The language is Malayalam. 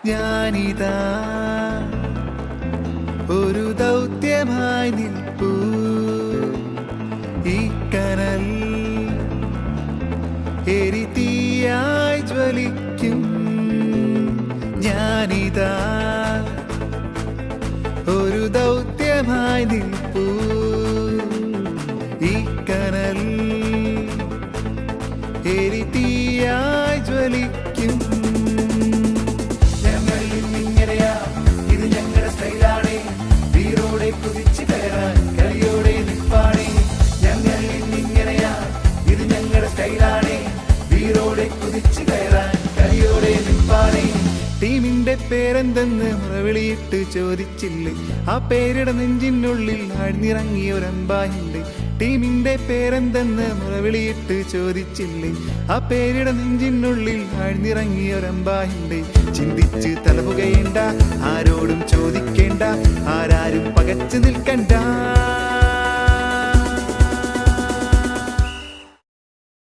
ഞാനിതാ ഒരു ദൗത്യമായി നിൽപ്പൂ ഈ കനൽ എരിതീയായി ജ്വലിക്കും ഞാനിതാ ഒരു ദൗത്യമായി നിൽപ്പൂ ഈ കനൽ എരിതീയായി ജ്വലിക്കും ഞങ്ങൾ ഇന്നിങ്ങനെയാ ഇത് ഞങ്ങളുടെ സ്റ്റൈലാണ് വീരോടെ കുതിച്ചു കയറാൻ കളിയോടെ നിൽപ്പാണേ ഞങ്ങൾ ഇന്നിങ്ങനെയാ ഇത് ഞങ്ങളുടെ സ്റ്റൈലാണ് വീരോടെ കുതിച്ചു കയറാൻ കളിയോടെ നിൽപ്പാണേ ടീമിന്റെ പേരെന്തെന്ന് മുറവിളിയിട്ട് ചോദിച്ചില്ലേ ആ പേരുടെ നെഞ്ചിനുള്ളിൽ ആഴ്ന്നിറങ്ങിയ ഒരമ്പായുണ്ട് ടീമിന്റെ പേരെന്തെന്ന് മുറവിളിയിട്ട് ചോദിച്ചില്ലേ ആ പേരുടെ നെഞ്ചിനുള്ളിൽ ആഴ്ന്നിറങ്ങിയ ഒരമ്പായുണ്ട് ചിന്തിച്ച് തലപുകയേണ്ട ആരോടും ചോദിക്കേണ്ട ആരാരും പകച്ചു നിൽക്കണ്ട